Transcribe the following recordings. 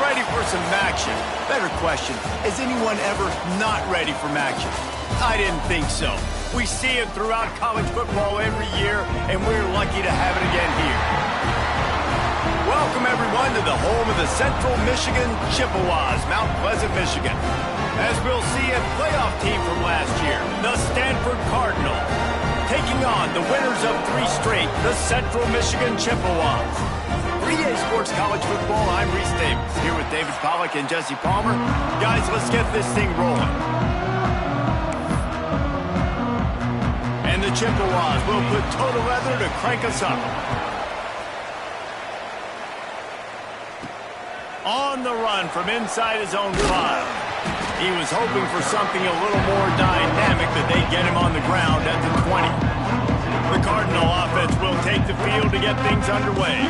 ready for some action. Better question, is anyone ever not ready for action? I didn't think so. We see it throughout college football every year, and we're lucky to have it again here. Welcome, everyone, to the home of the Central Michigan Chippewas, Mount Pleasant, Michigan. As we'll see, a playoff team from last year, the Stanford Cardinal, taking on the winners of 3 straight, the Central Michigan Chippewas. For EA Sports College Football, I'm Reese Davis, here with David Pollack and Jesse Palmer. Guys, let's get this thing rolling. And the Chippewas will put total leather to crank us up. On the run from inside his own 5. He was hoping for something a little more dynamic, but they get him on the ground at the 20. The Cardinal offense will take the field to get things underway.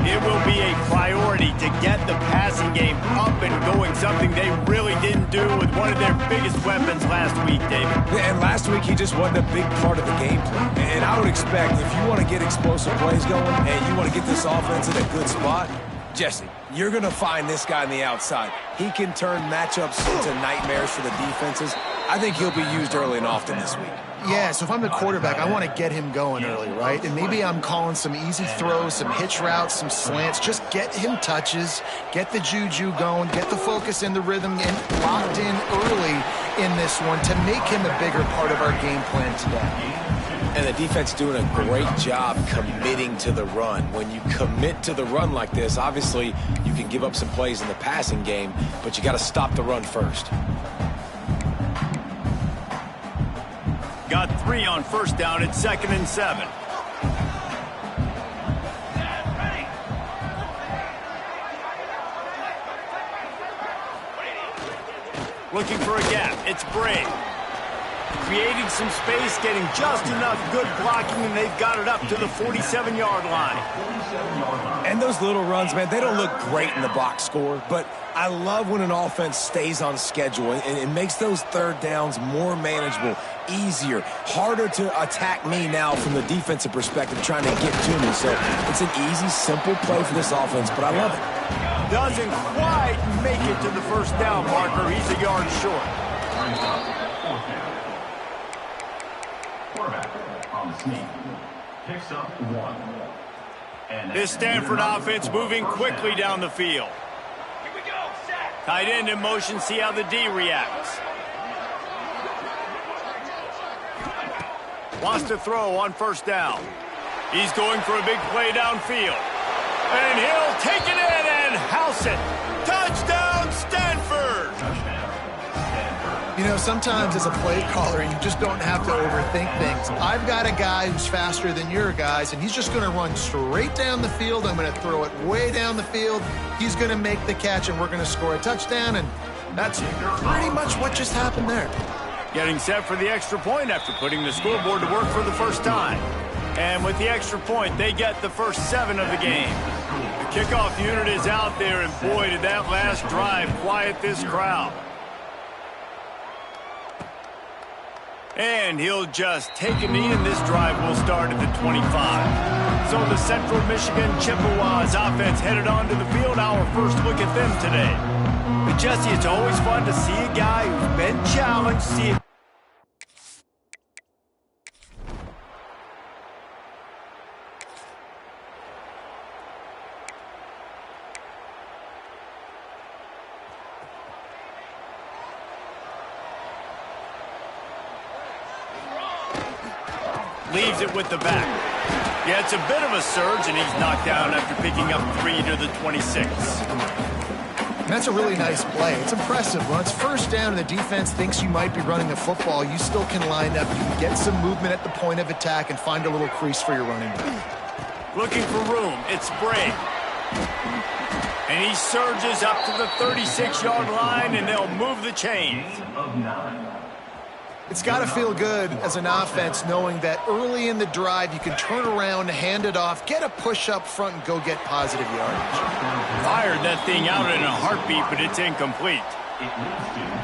It will be a priority to get the passing game up and going, something they really didn't do with one of their biggest weapons last week, David. Yeah, and last week he just wasn't a big part of the game plan. And I would expect if you want to get explosive plays going and you want to get this offense in a good spot, Jesse, you're going to find this guy on the outside. He can turn matchups into nightmares for the defenses. I think he'll be used early and often this week. Yeah, so if I'm the quarterback, I want to get him going early, right? And maybe I'm calling some easy throws, some hitch routes, some slants. Just get him touches, get the juju going, get the focus and the rhythm and locked in early in this one to make him a bigger part of our game plan today. And the defense doing a great job committing to the run. When you commit to the run like this, obviously you can give up some plays in the passing game, but you got to stop the run first. Got 3 on first down at 2nd and 7. Looking for a gap. It's Bray. Creating some space, getting just enough good blocking, and they've got it up to the 47-yard line. And those little runs, man, they don't look great in the box score, but I love when an offense stays on schedule and it makes those third downs more manageable, easier, harder to attack me now from the defensive perspective trying to get to me. So it's an easy, simple play for this offense, but I love it. Doesn't quite make it to the first down marker. He's a yard short. Picks up 1. This Stanford offense moving quickly down the field. Here we go, sack. Tight end in motion, see how the D reacts. Wants to throw on first down. He's going for a big play downfield. And he'll take it in and house it. Touchdown, Stanford! You know, sometimes as a play caller, you just don't have to overthink things. I've got a guy who's faster than your guys, and he's just going to run straight down the field. I'm going to throw it way down the field. He's going to make the catch, and we're going to score a touchdown, and that's pretty much what just happened there. Getting set for the extra point after putting the scoreboard to work for the first time. And with the extra point, they get the first 7 of the game. The kickoff unit is out there, and boy, did that last drive quiet this crowd. And he'll just take a knee, and this drive will start at the 25. So the Central Michigan Chippewas offense headed onto the field. Our first look at them today. But Jesse, it's always fun to see a guy who's been challenged, see it. Leaves it with the back. Yeah, it's a bit of a surge, and he's knocked down after picking up 3 to the 26. That's a really nice play. It's impressive. When it's first down and the defense thinks you might be running the football, you still can line up. You can get some movement at the point of attack and find a little crease for your running back. Looking for room. It's Bray. And he surges up to the 36-yard line, and they'll move the chains. It's got to feel good as an offense knowing that early in the drive you can turn around, hand it off, get a push up front, and go get positive yardage. Fired that thing out in a heartbeat, but it's incomplete.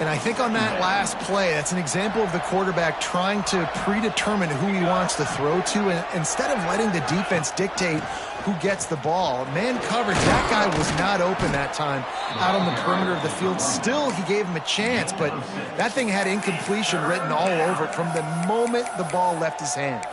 And I think on that last play, that's an example of the quarterback trying to predetermine who he wants to throw to, and instead of letting the defense dictate who gets the ball. Man coverage, that guy was not open that time out on the perimeter of the field. Still, he gave him a chance, but that thing had incompletion written all over it from the moment the ball left his hand.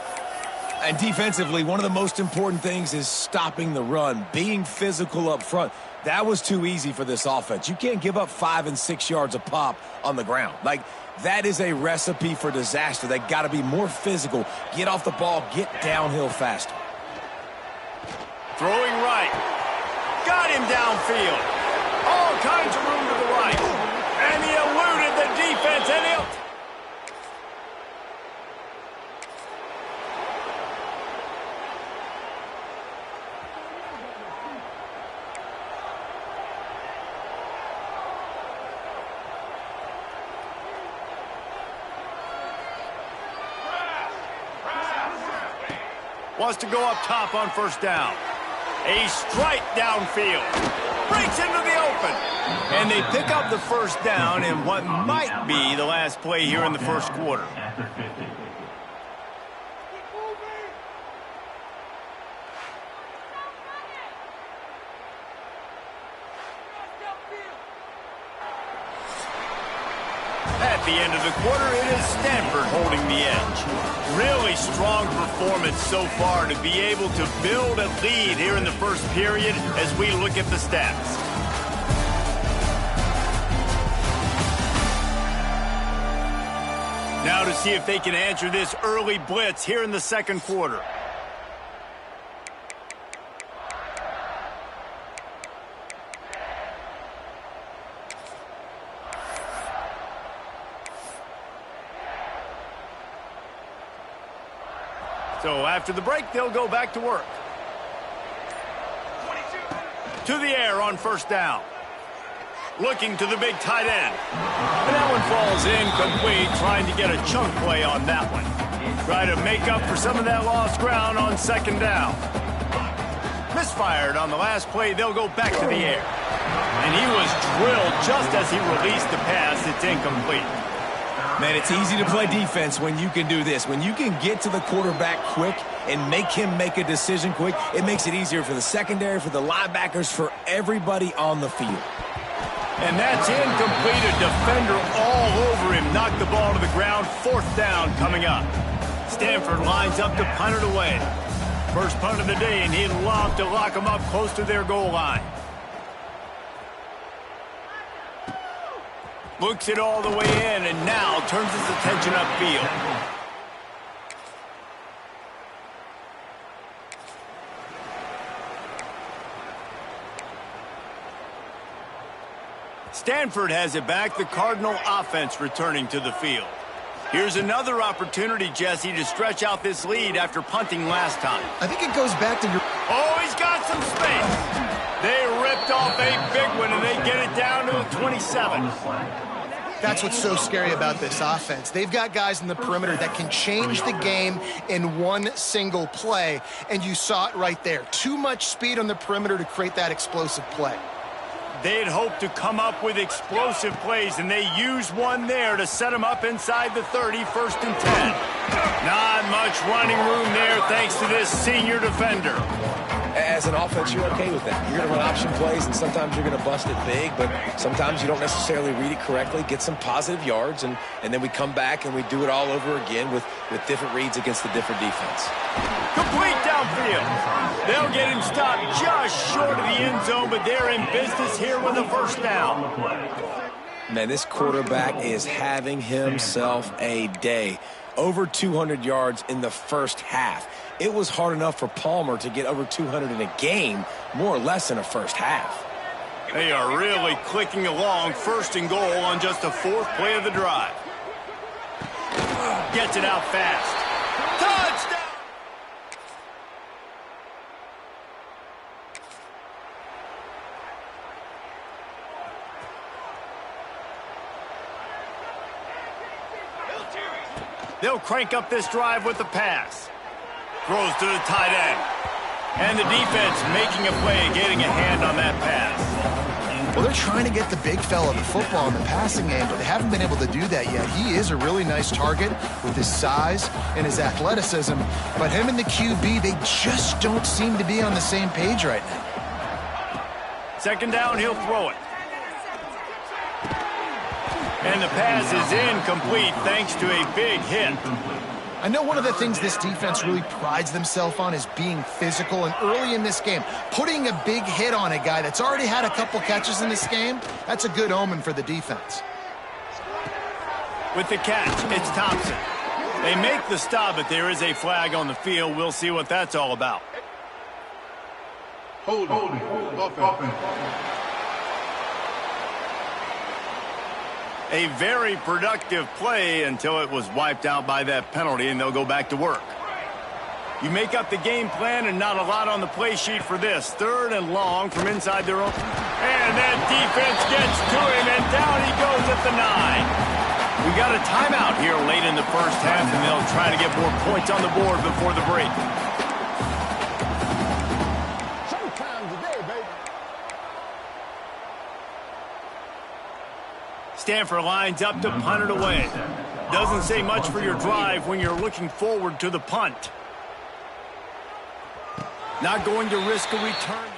And defensively, one of the most important things is stopping the run, being physical up front. That was too easy for this offense. You can't give up 5 and 6 yards a pop on the ground. Like, that is a recipe for disaster. They got to be more physical, get off the ball, get downhill faster. Throwing right. Got him downfield. All kinds of room to the right. And he eluded the defense, and he'll... Wants to go up top on first down. A strike downfield. Breaks into the open. And they pick up the first down in what might be the last play here in the first quarter. At the end of the quarter, it is Stanford holding the edge. Really strong performance so far to be able to build a lead here in the first period as we look at the stats. Now to see if they can answer this early blitz here in the second quarter. So after the break, they'll go back to work. 22. To the air on first down. Looking to the big tight end. And that one falls incomplete, trying to get a chunk play on that one. Try to make up for some of that lost ground on second down. Misfired on the last play, they'll go back to the air. And he was drilled just as he released the pass. It's incomplete. Man, it's easy to play defense when you can do this. When you can get to the quarterback quick and make him make a decision quick, it makes it easier for the secondary, for the linebackers, for everybody on the field. And that's incomplete. A defender all over him. Knocked the ball to the ground. Fourth down coming up. Stanford lines up to punt it away. First punt of the day, and he'd love to lock them up close to their goal line. Looks it all the way in, and now turns his attention upfield. Stanford has it back. The Cardinal offense returning to the field. Here's another opportunity, Jesse, to stretch out this lead after punting last time. I think it goes back to your... Oh, he's got some space. They ripped off a big one, and they get it down to a 27. That's what's so scary about this offense. They've got guys in the perimeter that can change the game in one single play, and you saw it right there. Too much speed on the perimeter to create that explosive play. They'd hoped to come up with explosive plays, and they used one there to set them up inside the 30, first and 10. Not much running room there thanks to this senior defender. As an offense, you're okay with that. You're going to run option plays, and sometimes you're going to bust it big, but sometimes you don't necessarily read it correctly, get some positive yards, and then we come back and we do it all over again with different reads against the different defense. Complete downfield. They'll get him stopped just short of the end zone, but they're in business here with a first down. Man, this quarterback is having himself a day. Over 200 yards in the first half. It was hard enough for Palmer to get over 200 in a game, more or less in a first half. They are really clicking along, first and goal on just the fourth play of the drive. Gets it out fast. Touchdown! They'll crank up this drive with the pass. Throws to the tight end. And the defense making a play, getting a hand on that pass. Well, they're trying to get the big fella the football in the passing game, but they haven't been able to do that yet. He is a really nice target with his size and his athleticism, but him and the QB, they just don't seem to be on the same page right now. Second down, he'll throw it. And the pass is incomplete thanks to a big hit. I know one of the things this defense really prides themselves on is being physical, and early in this game, putting a big hit on a guy that's already had a couple catches in this game, that's a good omen for the defense. With the catch, it's Thompson. They make the stop, but there is a flag on the field. We'll see what that's all about. Holding. Offense. A very productive play until it was wiped out by that penalty, and they'll go back to work. You make up the game plan and not a lot on the play sheet for this. Third and long from inside their own. And that defense gets to him, and down he goes at the 9. We got a timeout here late in the first half, and they'll try to get more points on the board before the break. Stanford lines up to punt it away. Doesn't say much for your drive when you're looking forward to the punt. Not going to risk a return.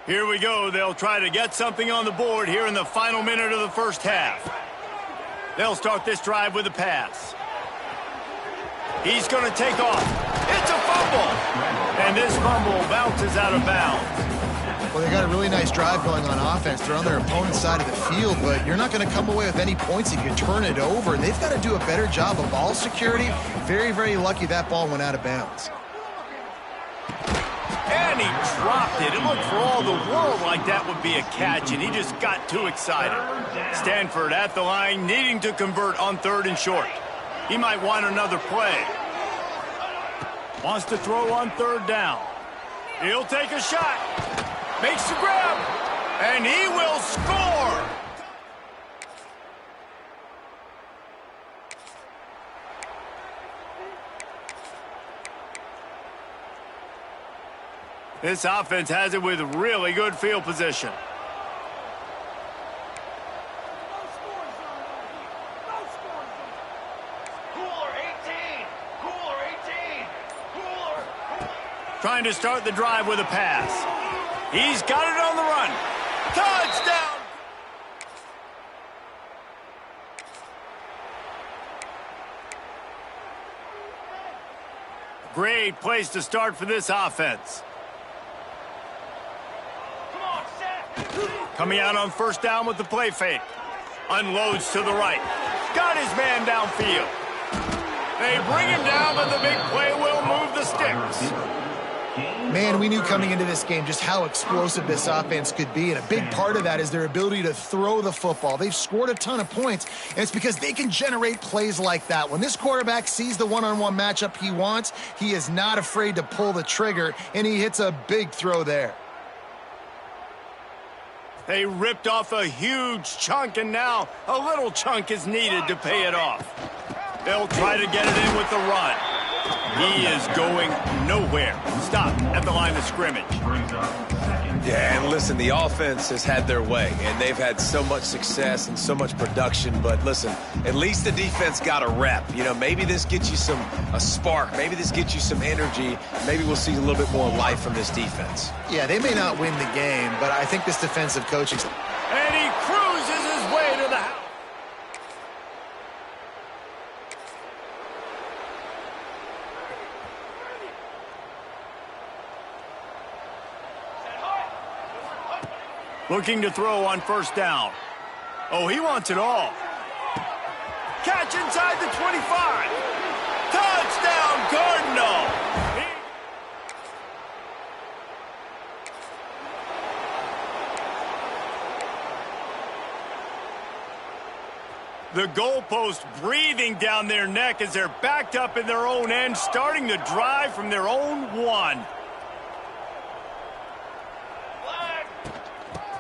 Here we go. They'll try to get something on the board here in the final minute of the first half. They'll start this drive with a pass. He's going to take off. It's a fumble. And this fumble bounces out of bounds. Well, they got a really nice drive going on offense. They're on their opponent's side of the field, but you're not going to come away with any points if you turn it over. And they've got to do a better job of ball security. Very, very lucky that ball went out of bounds. And he dropped it. It looked for all the world like that would be a catch, and he just got too excited. Stanford at the line, needing to convert on third and short. He might want another play. Wants to throw on third down. He'll take a shot. Makes the grab. And he will score. This offense has it with really good field position. Trying to start the drive with a pass. He's got it on the run. Touchdown! Great place to start for this offense. Coming out on first down with the play fake. Unloads to the right. Got his man downfield. They bring him down, but the big play will move the sticks. Man, we knew coming into this game just how explosive this offense could be, and a big part of that is their ability to throw the football. They've scored a ton of points, and it's because they can generate plays like that. When this quarterback sees the one-on-one matchup he wants, he is not afraid to pull the trigger, and he hits a big throw there. They ripped off a huge chunk, and now a little chunk is needed to pay it off. They'll try to get it in with the run. He is going nowhere. Stop at the line of scrimmage. Yeah, and listen, the offense has had their way, and they've had so much success and so much production. But listen, at least the defense got a rep. You know, maybe this gets you a spark. Maybe this gets you some energy. Maybe we'll see a little bit more life from this defense. Yeah, they may not win the game, but I think this defensive coaching... And he cruises his way to the house. Looking to throw on first down. Oh, he wants it all. Catch inside the 25. Touchdown, Cardinal. The goalpost breathing down their neck as they're backed up in their own end, starting the drive from their own 1.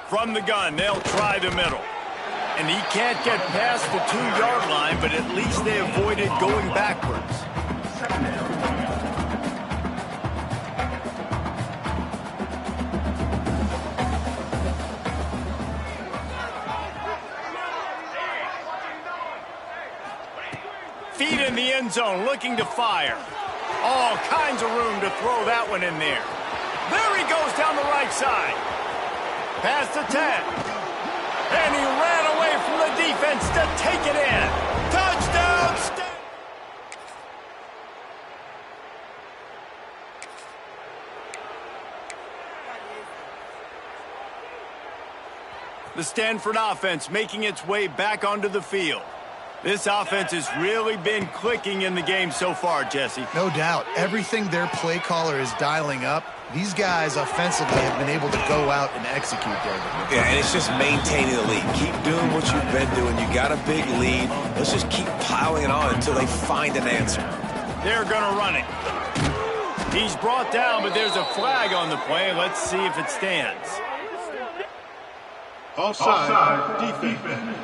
From the gun, they'll try the middle. And he can't get past the 2-yard line, but at least they avoided going backwards. Feet in the end zone, looking to fire. All kinds of room to throw that one in there. There he goes down the right side. Past the 10. And he ran away from the defense to take it in. Touchdown! The Stanford offense making its way back onto the field. This offense has really been clicking in the game so far, Jesse. No doubt. Everything their play caller is dialing up, these guys offensively have been able to go out and execute there. Yeah, and it's just maintaining the lead. Keep doing what you've been doing. You got a big lead. Let's just keep piling it on until they find an answer. They're going to run it. He's brought down, but there's a flag on the play. Let's see if it stands. Offside defense.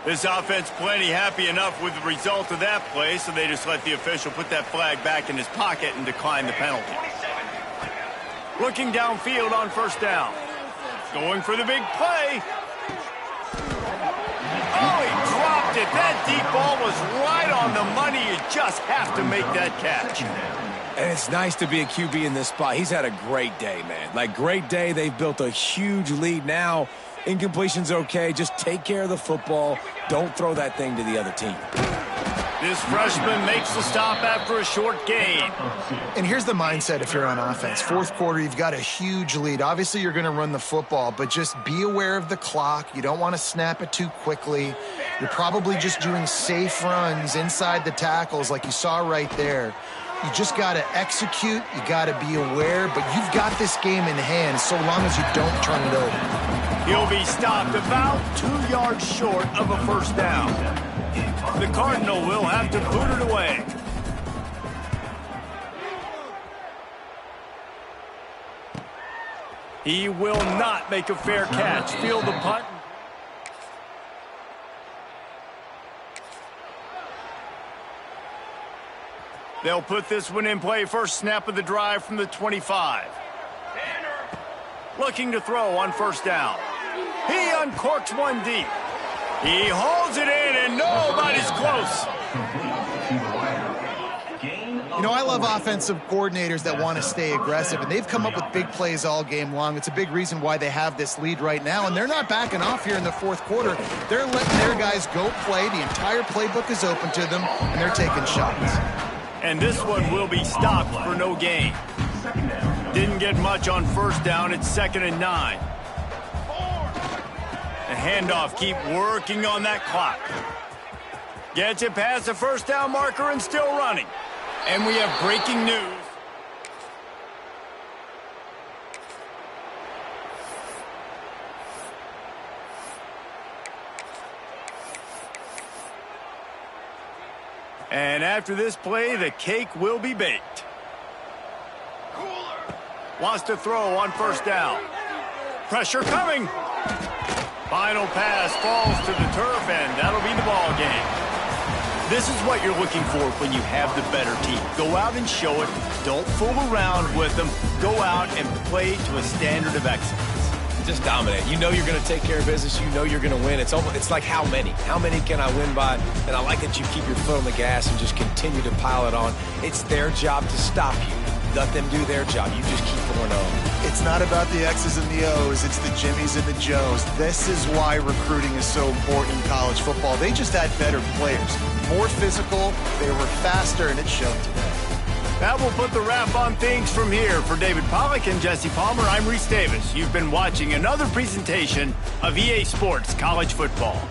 This offense plenty happy enough with the result of that play, so they just let the official put that flag back in his pocket and decline the penalty. Looking downfield on first down. Going for the big play. Oh, he dropped it. That deep ball was right on the money. You just have to make that catch. And it's nice to be a QB in this spot. He's had a great day, man. Like, great day. They've built a huge lead now. Incompletion's okay. Just take care of the football. Don't throw that thing to the other team. This freshman makes the stop after a short gain. And here's the mindset if you're on offense. Fourth quarter, you've got a huge lead. Obviously, you're going to run the football, but just be aware of the clock. You don't want to snap it too quickly. You're probably just doing safe runs inside the tackles like you saw right there. You just got to execute. You got to be aware, but you've got this game in hand so long as you don't turn it over. He'll be stopped about 2 yards short of a first down. The Cardinal will have to boot it away. He will not make a fair catch. Field the punt. They'll put this one in play. First snap of the drive from the 25. Looking to throw on first down. He uncorks one deep. He hauls it in, and nobody's close. You know, I love offensive coordinators that want to stay aggressive, and they've come up with big plays all game long. It's a big reason why they have this lead right now, and they're not backing off here in the fourth quarter. They're letting their guys go play. The entire playbook is open to them, and they're taking shots. And this one will be stopped for no gain. Didn't get much on first down. It's 2nd and 9. The handoff, keep working on that clock. Gets it past the first down marker and still running. And we have breaking news. And after this play, the cake will be baked. Wants to throw on first down. Pressure coming. Final pass falls to the turf, and that'll be the ball game. This is what you're looking for when you have the better team. Go out and show it. Don't fool around with them. Go out and play to a standard of excellence. Just dominate. You know you're going to take care of business. You know you're going to win. It's like how many? How many can I win by? And I like that you keep your foot on the gas and just continue to pile it on. It's their job to stop you. Let them do their job. You just keep going on. It's not about the X's and the O's. It's the Jimmies and the Joes. This is why recruiting is so important in college football. They just had better players. More physical, they were faster, and it showed today. That will put the wrap on things from here. For David Pollack and Jesse Palmer, I'm Reese Davis. You've been watching another presentation of EA Sports College Football.